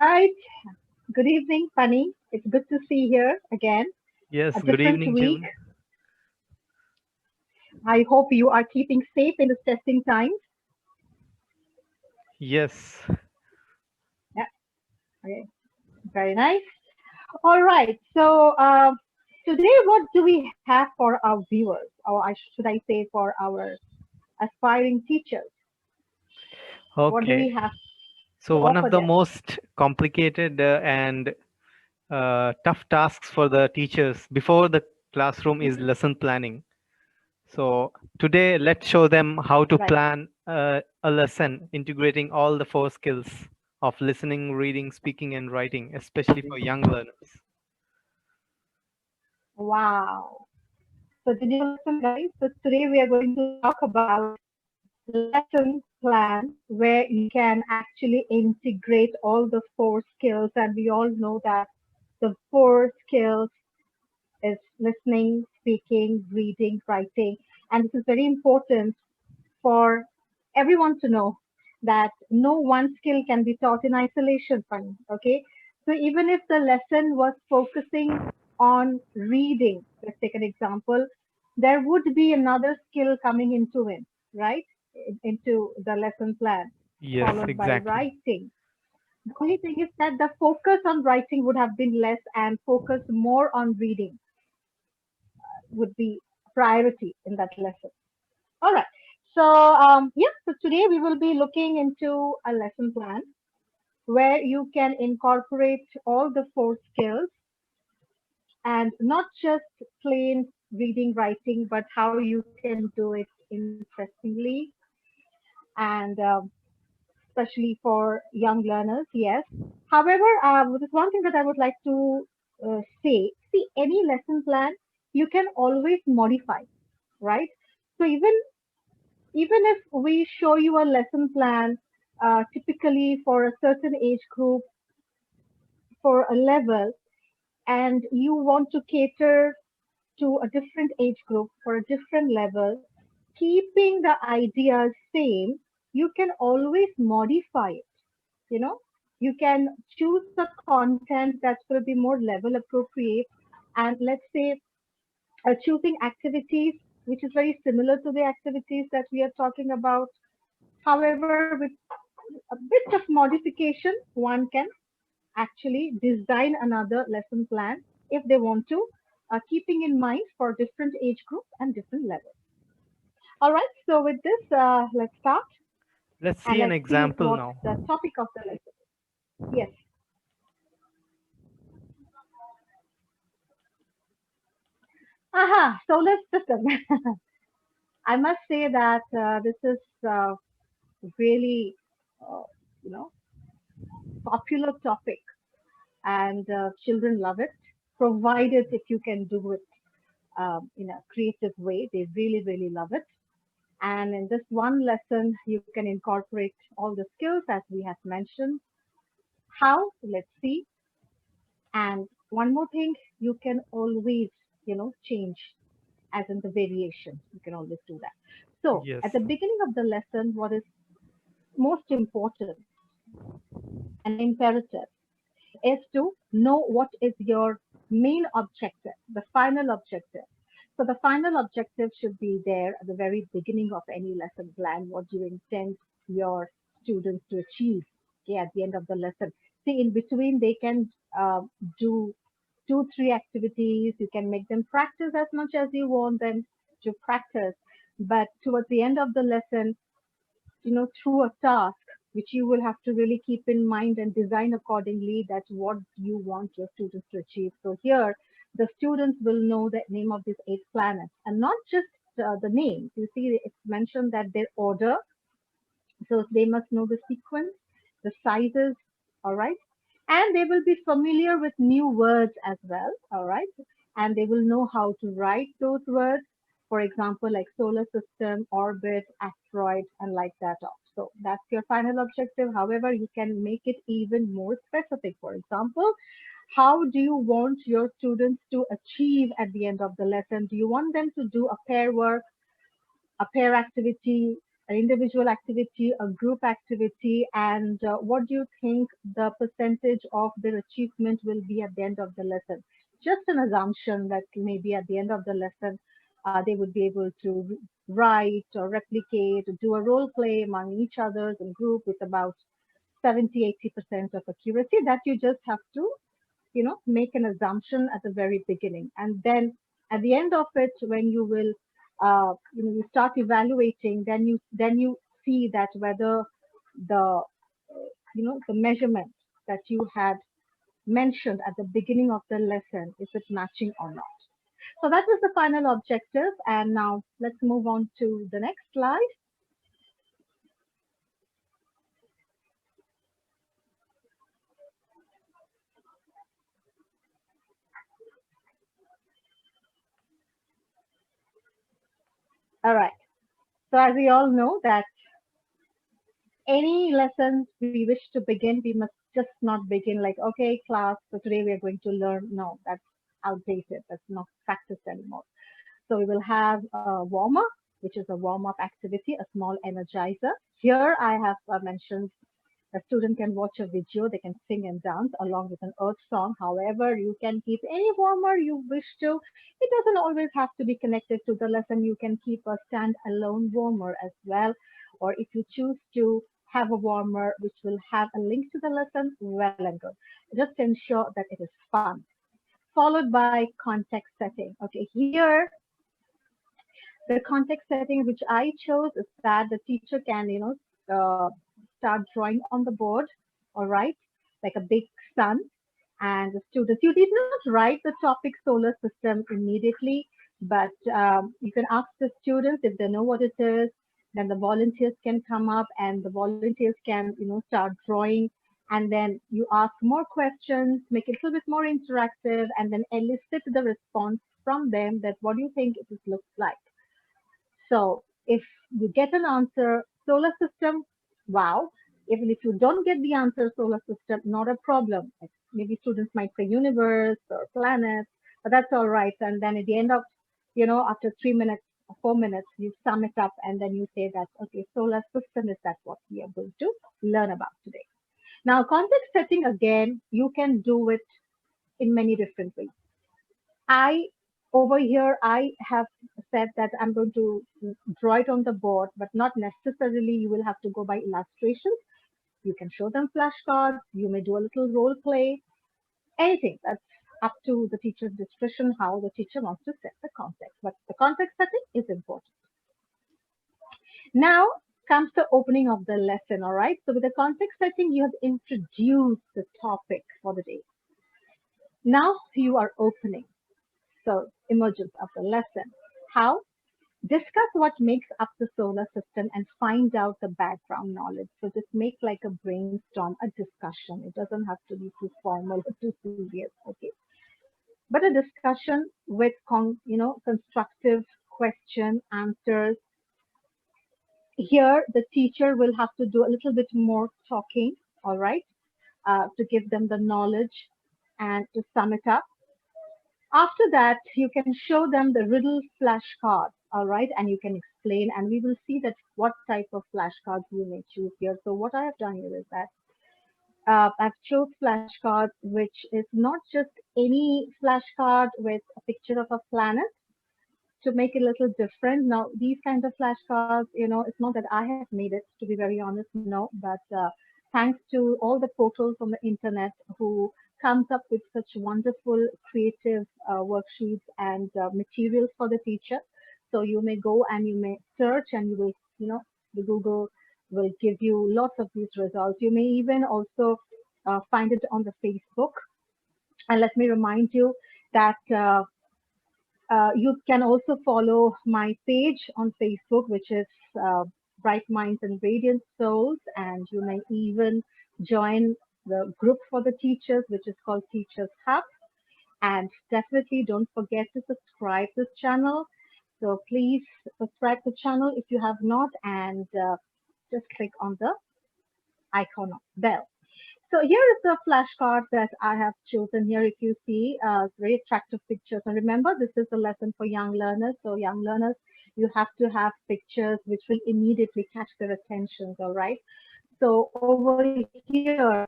Right. Good evening, Funny. It's good to see here again. Yes, A good different evening, week. June. I hope you are keeping safe in this testing times. Yes. Yeah. Okay. Very nice. All right. So today, what do we have for our viewers, or should I say, for our aspiring teachers? What do we Okay. have to So, one offer of the them? most complicated and tough tasks for the teachers before the classroom is Mhm. lesson planning. So, today, let's show them how to Right. plan a lesson integrating all the four skills of listening, reading, speaking, and writing, especially for young learners. Wow. So did you listen, guys? So today we are going to talk about lesson plan where you can actually integrate all the four skills, and we all know that the four skills is listening, speaking, reading, writing, and this is very important for everyone to know that no one skill can be taught in isolation, Funny. Okay, so even if the lesson was focusing on reading, let's take an example, there would be another skill coming into it, right, into the lesson plan, Yes, followed by exactly. writing. The only thing is that the focus on writing would have been less and focus more on reading would be priority in that lesson. All right. So, yeah, so today we will be looking into a lesson plan where you can incorporate all the four skills and not just plain reading, writing, but how you can do it interestingly. And especially for young learners, yes. However, there's one thing that I would like to say. See, any lesson plan you can always modify, right? So even if we show you a lesson plan, typically for a certain age group, for a level, and you want to cater to a different age group for a different level, keeping the ideas same, you can always modify it. You know, you can choose a content that will be more level appropriate, and let's say choosing activities which is very similar to the activities that we are talking about. However, with a bit of modification, one can actually design another lesson plan if they want to, keeping in mind for different age groups and different levels. All right, so with this, let's start Let's and see an let's see example what now. the topic of the lesson. Yes. Aha, solar system. I must say that this is really, uh, you know, popular topic, and children love it, provided if you can do it in a creative way. They really, really love it. And in this one lesson, you can incorporate all the skills as we have mentioned. How? Let's see. And one more thing, you can always, change as in the variation. You can always do that. So Yes. at the beginning of the lesson, what is most important and imperative is to know what is your main objective, the final objective. So the final objective should be there at the very beginning of any lesson plan, what you intend your students to achieve, okay, at the end of the lesson. See, in between, they can do two, three activities. You can make them practice as much as you want them to practice. But towards the end of the lesson, through a task which you will have to really keep in mind and design accordingly, that's what you want your students to achieve. So here the students will know the name of these eight planets and not just the names. You see, it's mentioned that their order, so they must know the sequence, the sizes, all right, and they will be familiar with new words as well, all right, and they will know how to write those words, for example, like solar system, orbit, asteroid, and like that off. So that's your final objective. However, you can make it even more specific. For example, how do you want your students to achieve at the end of the lesson? Do you want them to do a pair work, a pair activity, an individual activity, a group activity, and what do you think the percentage of their achievement will be at the end of the lesson? Just an assumption that maybe at the end of the lesson, they would be able to write or replicate, or do a role play among each others in group with about 70-80% of accuracy. That you just have to, make an assumption at the very beginning, and then at the end of it, when you will, you start evaluating, then you see that whether the, the measurement that you had mentioned at the beginning of the lesson, is it matching or not. So that was the final objective, and now let's move on to the next slide. All right. So as we all know that any lessons we wish to begin, we must just not begin like, okay, class, so today we are going to learn. No, that's outdated. That's not practiced anymore. So we will have a warm up, which is a warm up activity, a small energizer. Here I have mentioned a student can watch a video, they can sing and dance along with an earth song. However, you can keep any warmer you wish to. It doesn't always have to be connected to the lesson. You can keep a stand-alone warmer as well. Or if you choose to have a warmer which will have a link to the lesson, well and good. Just ensure that it is fun. Followed by context setting. Okay, here the context setting which I chose is that the teacher can, start drawing on the board, all right, like a big sun, and the students, you did not write the topic solar system immediately, but you can ask the students if they know what it is. Then the volunteers can come up, and the volunteers can, start drawing, and then you ask more questions, make it a little bit more interactive, and then elicit the response from them that what do you think it looks like. So if you get an answer, solar system, wow. Even if you don't get the answer, solar system, not a problem. Like, maybe students might say universe or planets, but that's all right. And then at the end of, after 3 minutes or 4 minutes, you sum it up and then you say that, okay, solar system is that what we are going to learn about today. Now, context setting, again, you can do it in many different ways. I over here I have said that I'm going to draw it on the board, but not necessarily you will have to go by illustrations. You can show them flashcards, you may do a little role play, anything. That's up to the teacher's discretion how the teacher wants to set the context. But the context setting is important. Now comes the opening of the lesson, all right? So with the context setting, you have introduced the topic for the day. Now you are opening. So, emergence of the lesson. How? Discuss what makes up the solar system and find out the background knowledge. So, just make like a brainstorm, a discussion. It doesn't have to be too formal or too serious, okay? But a discussion with, constructive question, answers. Here, the teacher will have to do a little bit more talking, all right, to give them the knowledge and to sum it up. After that, you can show them the riddle flashcards, all right, and you can explain, and we will see that what type of flashcards you may choose here. So what I have done here is that I've chose flashcards, which is not just any flashcard with a picture of a planet to make it a little different. Now, these kinds of flashcards, it's not that I have made it, to be very honest, no, but thanks to all the portals on the internet who comes up with such wonderful creative worksheets and materials for the teacher. So you may go and you may search and you will, the Google will give you lots of these results. You may even also find it on the Facebook. And let me remind you that you can also follow my page on Facebook, which is Bright Minds and Radiant Souls, and you may even join the group for the teachers, which is called Teachers Hub. And definitely don't forget to subscribe this channel. So please subscribe the channel if you have not, and just click on the icon of bell. So here is the flashcard that I have chosen here. If you see, very attractive pictures. And remember, this is a lesson for young learners. So young learners you have to have pictures which will immediately catch their attention, all right? So over here,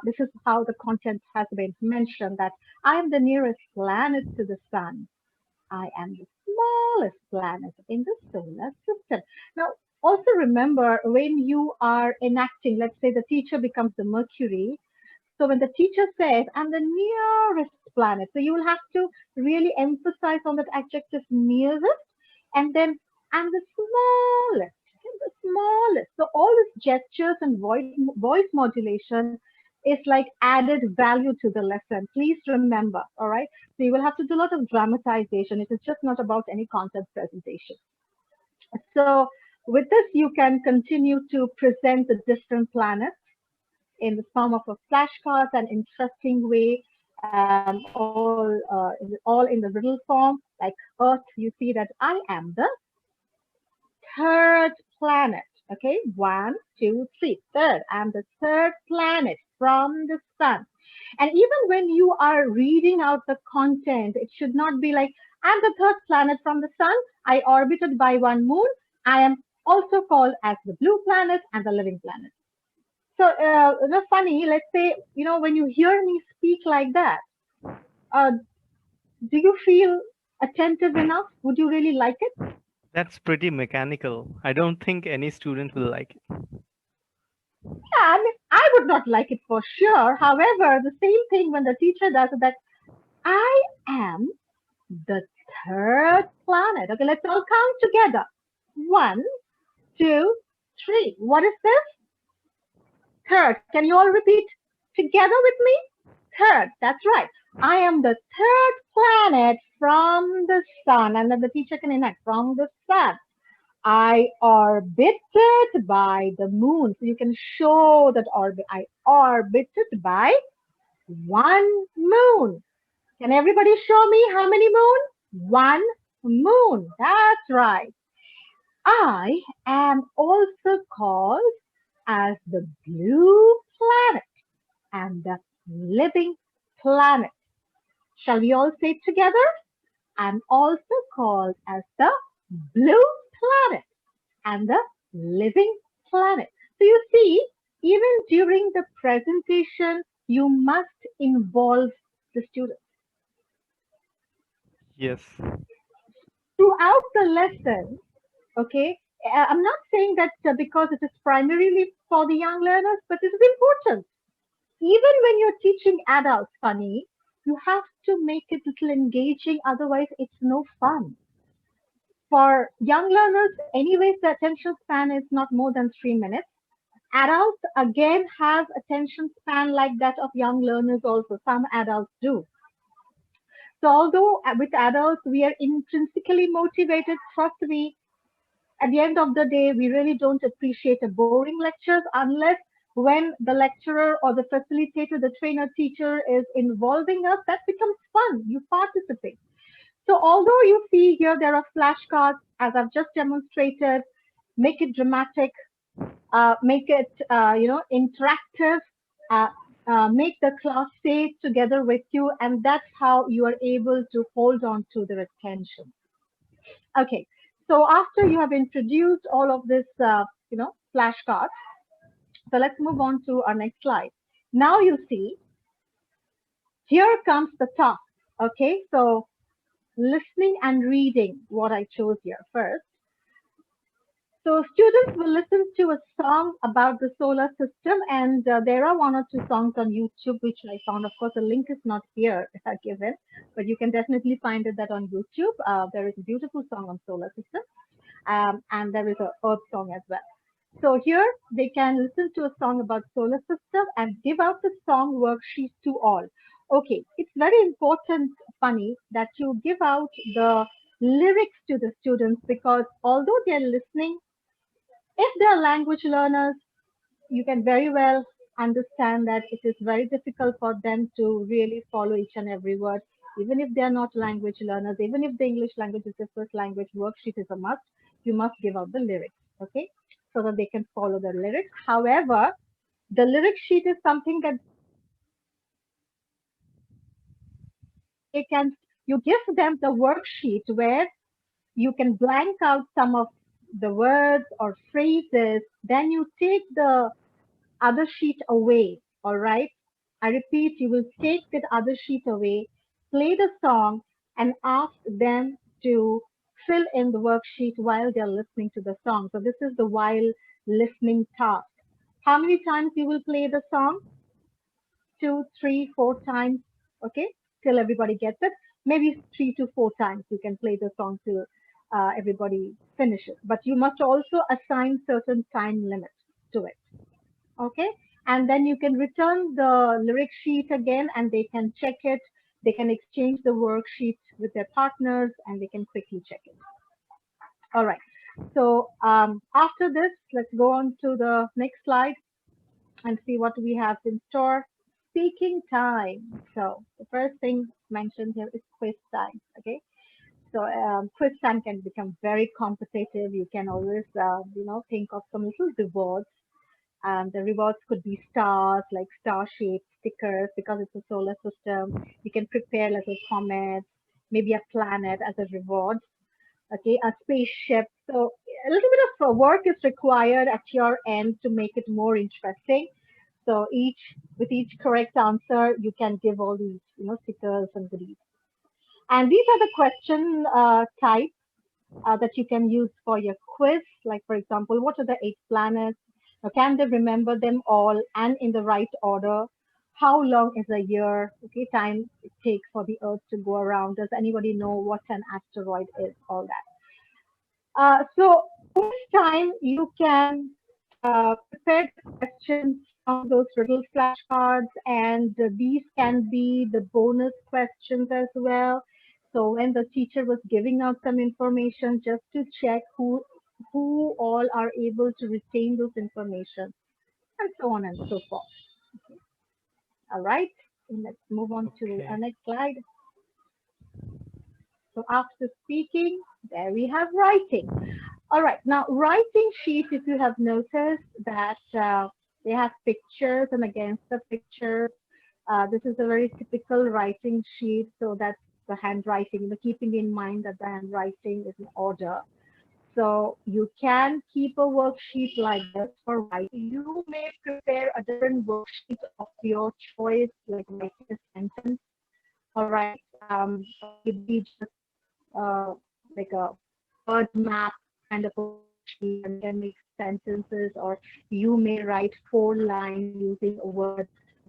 this is how the content has been mentioned that I am the nearest planet to the sun. I am the smallest planet in the solar system. Now, also remember when you are enacting, let's say the teacher becomes the Mercury. So when the teacher says, I'm the nearest planet, so you will have to really emphasize on that adjective nearest, and then I'm the smallest, I'm the smallest. So all these gestures and voice modulation is like added value to the lesson. Please remember, all right? So you will have to do a lot of dramatization. It is just not about any content presentation. So with this, you can continue to present the different planets in the form of a flashcards, an interesting way, all in the riddle form. Like Earth, you see that I am the third planet. Okay, one, two, three. Third, I'm the third planet from the sun. And even when you are reading out the content, it should not be like, I'm the third planet from the sun. I orbited by one moon. I am also called as the blue planet and the living planet. So, funny, let's say, when you hear me speak like that, uh, do you feel attentive enough? Would you really like it? That's pretty mechanical. I don't think any student will like it. Yeah, I mean, I would not like it for sure. However, the same thing when the teacher does it, that I am the third planet. Okay, let's all count together. One, two, three. What is this? Third. Can you all repeat together with me? Third. That's right. I am the third planet from the sun. And then the teacher can enact from the sun. I orbited by the moon. So you can show that orbit. I orbited by one moon. Can everybody show me how many moon? One moon. That's right. I am also called as the blue planet and the living planet. Shall we all say it together? I'm also called as the blue planet and the living planet. So you see, even during the presentation, you must involve the students. Yes. Throughout the lesson, okay, I'm not saying that because it is primarily for the young learners, but it is important. Even when you're teaching adults, funny, you have to make it little engaging, otherwise it's no fun. For young learners, anyways, the attention span is not more than 3 minutes. Adults again have attention span like that of young learners also. Some adults do. So although with adults we are intrinsically motivated, trust me, at the end of the day, we really don't appreciate a boring lectures unless when the lecturer or the facilitator, the trainer teacher is involving us, that becomes fun. You participate. So although you see here there are flashcards, as I've just demonstrated, make it dramatic, make it interactive, uh, make the class stay together with you, and that's how you are able to hold on to their attention. Okay, so after you have introduced all of this, flashcards, so let's move on to our next slide. Now you see, here comes the task. Okay, so listening and reading, what I chose here first. So students will listen to a song about the solar system, and there are one or two songs on YouTube which I found. Of course, the link is not here given, but you can definitely find it that on YouTube. There is a beautiful song on solar system, and there is a earth song as well. So here they can listen to a song about solar system and give out the song worksheet to all. Okay, it's very important, Funny, that you give out the lyrics to the students because although they're listening, if they are language learners, you can very well understand that it is very difficult for them to really follow each and every word. Even if they are not language learners, even if the English language is their first language, worksheet is a must. You must give out the lyrics, okay, so that they can follow the lyrics. However, the lyric sheet is something that they can you give them the worksheet where you can blank out some of the words or phrases. Then you take the other sheet away. All right. I repeat, you will take that other sheet away, play the song, and ask them to fill in the worksheet while they're listening to the song. So this is the while listening task. How many times you will play the song? Two, three, four times. Okay, till everybody gets it. Maybe 3 to 4 times you can play the song till everybody finishes. But you must also assign certain time limits to it. Okay, and then you can return the lyric sheet again, and they can check it. They can exchange the worksheet with their partners, and they can quickly check it. All right. So after this, let's go on to the next slide and see what we have in store. Speaking time. So the first thing mentioned here is quiz time. Okay. So quiz time can become very competitive. You can always, think of some little rewards. The rewards could be stars, like star-shaped stickers, because it's a solar system. You can prepare little comets, maybe a planet as a reward. Okay, a spaceship. So a little bit of work is required at your end to make it more interesting. So with each correct answer, you can give all these, stickers and goodies. And these are the question types that you can use for your quiz. Like, for example, what are the 8 planets? Now, can they remember them all and in the right order? How long is a year? Okay, time it takes for the Earth to go around. Does anybody know what an asteroid is? All that. So quiz time, you can prepare the questions from those little flashcards, and these can be the bonus questions as well. So when the teacher was giving out some information, just to check who all are able to retain those information, and so on and so forth. All right, and let's move on to our Okay. next slide. So after speaking, there we have writing. All right, now writing sheet, if you have noticed that they have pictures, and against the pictures, this is a very typical writing sheet. So that's the handwriting, keeping in mind that the handwriting is in order. So you can keep a worksheet like this for writing. You may prepare a different worksheet of your choice, like writing a sentence. All right, or maybe just uh, like a word map kind of a worksheet, and can make sentences, or you may write 4 lines using a word,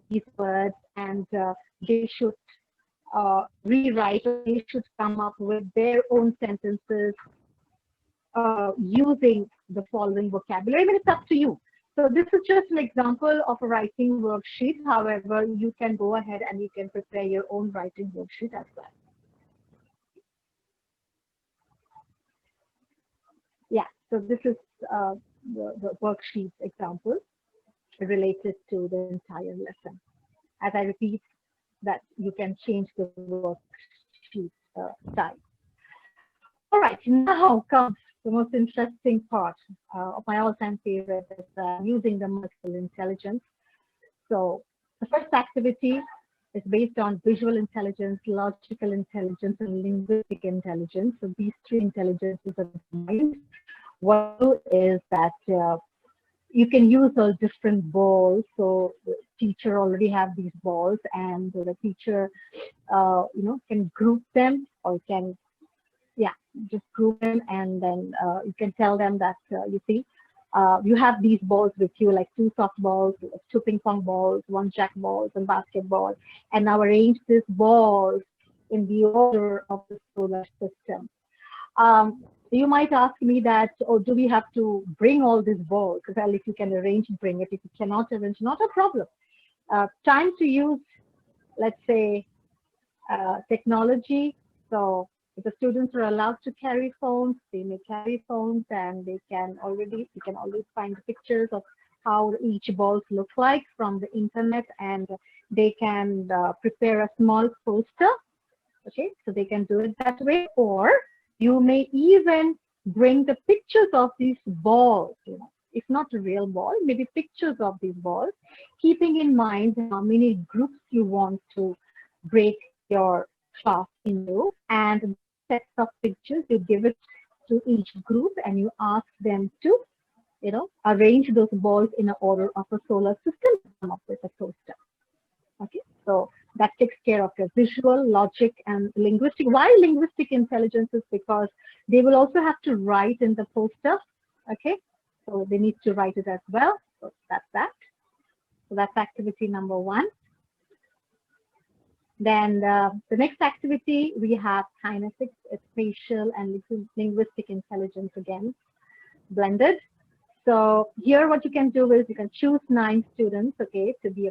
these words, and they should rewrite, or they should come up with their own sentences using the following vocabulary. I mean, it's up to you. So this is just an example of a writing worksheet. However, you can go ahead and you can prepare your own writing worksheet as well. Yeah, so this is the worksheet example related to the entire lesson. As I repeat, that you can change the worksheet style. All right, now comes the most interesting part of my all-time favorite is using the multiple intelligence. So the first activity is based on visual intelligence, logical intelligence, and linguistic intelligence. So these 3 intelligences are combined. What you do is that you can use all different balls. So the teacher already have these balls, and the teacher, can group them, or can, yeah, just group them, and then you can tell them that you see, you have these balls with you, like 2 softballs, 2 ping pong balls, 1 jack balls, and basketball, and now arrange these balls in the order of the solar system. Um, you might ask me that, oh, do we have to bring all these balls? Well, if you can arrange, bring it. If you cannot arrange, not a problem. Time to use, let's say, technology. So if the students are allowed to carry phones, they may carry phones, and you can always find pictures of how each balls look like from the internet, and they can prepare a small poster. Okay, so they can do it that way, or you may even bring the pictures of these balls. If not a real ball, maybe pictures of these balls, keeping in mind how many groups you want to break your class into, and those sets of pictures you give it to each group and you ask them to, arrange those balls in an order of a solar system and come up with a poster. Okay, so that takes care of your visual, logic, and linguistic. Why linguistic intelligence is because they will also have to write in the poster. Okay, so they need to write it as well. So that's that. So that's activity number one. Then the next activity we have kinetics, spatial and linguistic intelligence again, blended. So here what you can do is you can choose 9 students, okay, to be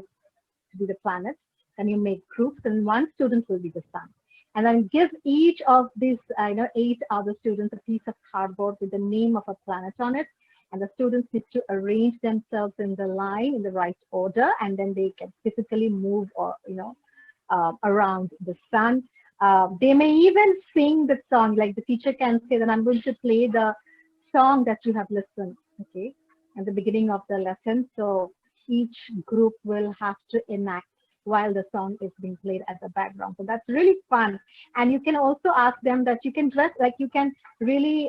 the planet. Then you make groups, and one student will be the sun. And then give each of these, 8 other students a piece of cardboard with the name of a planet on it. And the students need to arrange themselves in the line in the right order, and then they can physically move or, around the sun. They may even sing the song, like the teacher can say that I'm going to play the song that you have listened, okay, at the beginning of the lesson. So each group will have to enact while the song is being played at the background. So that's really fun. And you can also ask them that you can dress, like you can really,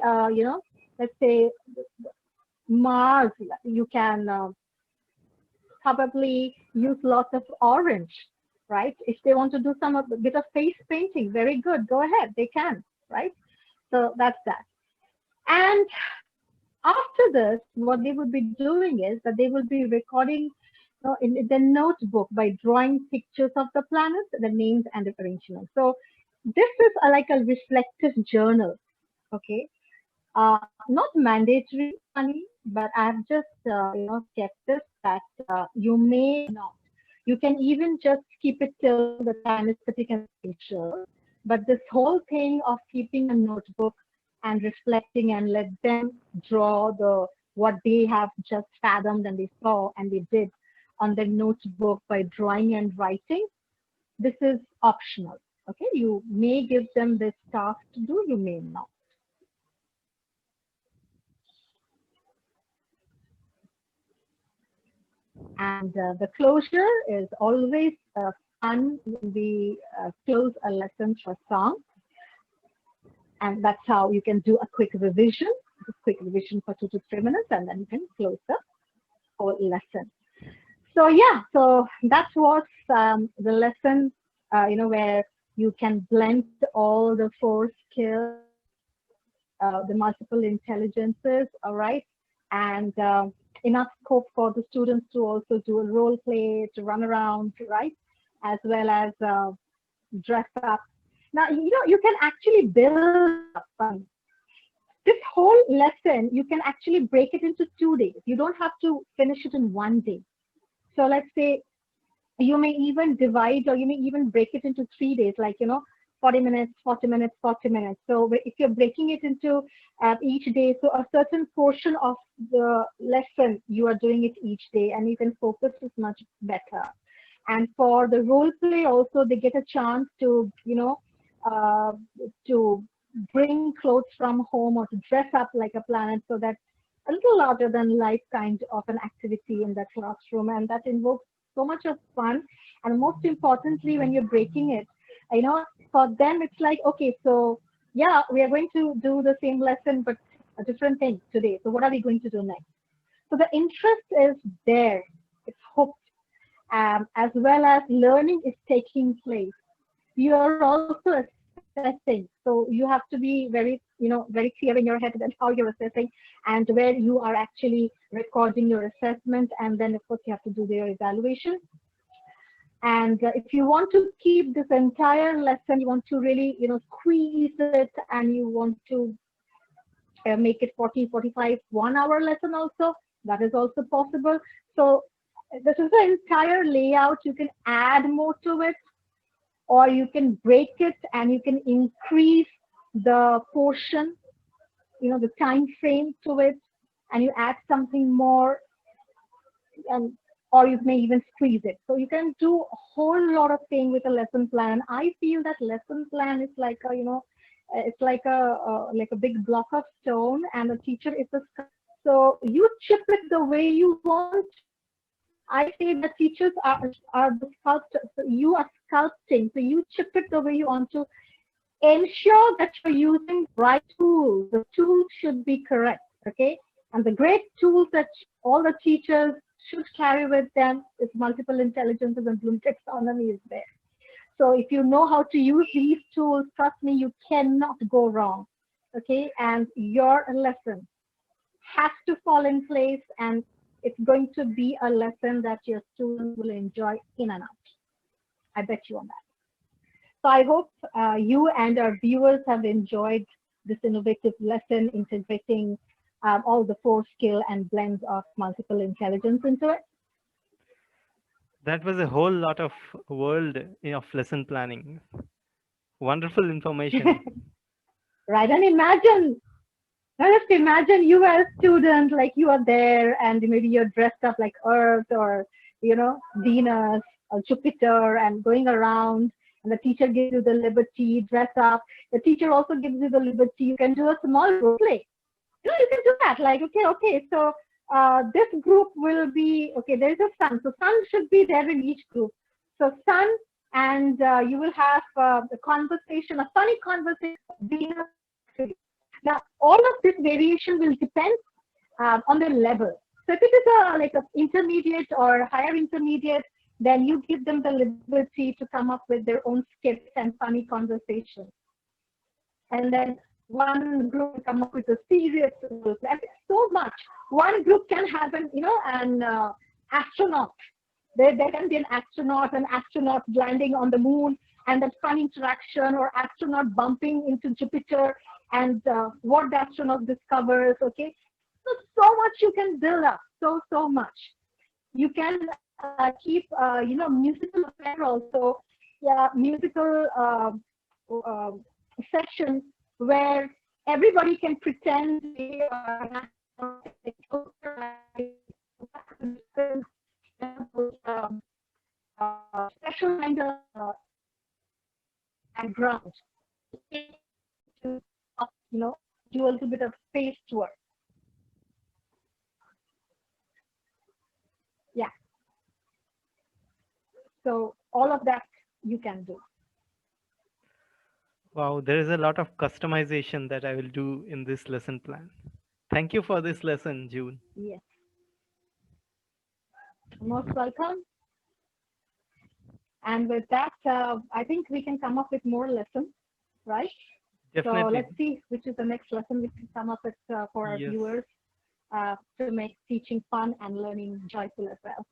let's say Mars, you can probably use lots of orange, right? If they want to do some a bit of face painting, very good, go ahead, they can, right? So that's that. And after this, what they would be doing is that they will be recording in the notebook by drawing pictures of the planets, the names, and the arrangement. So this is like a reflective journal, okay? Not mandatory, Sunny, but I've just kept this that you may not. You can even just keep it till the kinesthetic and spatial. But this whole thing of keeping a notebook and reflecting and let them draw the what they have just fathomed and they saw and they did on their notebook by drawing and writing, this is optional. Okay, you may give them this task to do, you may not. And the closure is always fun when we close a lesson for song. And that's how you can do a quick revision for 2 to 3 minutes, and then you can close the whole lesson. So yeah, so that was the lesson, where you can blend all the 4 skills, the multiple intelligences, all right, and enough scope for the students to also do a role play, to run around, right, as well as dress up. Now, you can actually build up. This whole lesson, you can actually break it into 2 days. You don't have to finish it in one day. So let's say you may even divide or you may even break it into 3 days, like, 40 minutes, 40 minutes, 40 minutes. So if you're breaking it into each day, so a certain portion of the lesson, you are doing it each day and you can focus is much better. And for the role play also, they get a chance to, uh, to bring clothes from home or to dress up like a planet, so that a little larger than life kind of an activity in the classroom, and that invokes so much of fun. And most importantly, when you're breaking it, for them it's like, okay, so yeah, we are going to do the same lesson but a different thing today, so what are we going to do next? So the interest is there, it's hooked, as well as learning is taking place. You are also assessing, so you have to be very clear in your head that how you're assessing and where you are actually recording your assessment, and then of course you have to do their evaluation. And if you want to keep this entire lesson, you want to really squeeze it, and you want to make it 40, 45, 1 hour lesson also, that is also possible. So this is the entire layout. You can add more to it, or you can break it and you can increase the portion, the time frame to it, and you add something more, and or you may even squeeze it. So you can do a whole lot of things with a lesson plan. I feel that lesson plan is like a, it's like a big block of stone, and the teacher is a sculptor. So you chip it the way you want to. I say that teachers are the sculptors. So you are sculpting. So you chip it the way you want to. ensure that you're using the right tools. The tools should be correct, okay? And the great tools that all the teachers should carry with them is multiple intelligences and Bloom taxonomy is there. So if you know how to use these tools, trust me, you cannot go wrong, okay? And your lesson has to fall in place, and it's going to be a lesson that your students will enjoy in and out. I bet you on that. So I hope you and our viewers have enjoyed this innovative lesson integrating all the four skill and blends of multiple intelligence into That was a whole lot of world of lesson planning. Wonderful it. information. Right? And imagine, now just imagine you as a student, like you are there and maybe you're dressed up like Earth or, Venus or Jupiter and going around, and the teacher gives you the liberty, dress up. The teacher also gives you the liberty. You can do a small role play. You can do that. Like, okay. So this group will be, okay, there's a sun. So sun should be there in each group. So sun, and you will have a conversation, a funny conversation, Venus and Mercury. Now, all of this variation will depend on the level. So if it is like an intermediate or higher intermediate, then you give them the liberty to come up with their own skits and funny conversations. And then one group will come up with a serious rule. And so much. One group can have an astronaut. There can be an astronaut landing on the moon, and that fun interaction, or astronaut bumping into Jupiter, and what the astronaut discovers. Okay, so much you can build up. So much. You can keep musical affair also. Yeah, musical sessions where everybody can pretend they are an astronaut, they close their eyes, those special kind of background to do a little bit of space tour. Yeah, so all of that you can do. Wow, there is a lot of customization that I will do in this lesson plan. Thank you for this lesson, June. Yes, most welcome. And with that, I think we can come up with more lessons, right? So Definitely. let's see which is the next lesson we can come up with for our Yes. viewers to make teaching fun and learning joyful as well.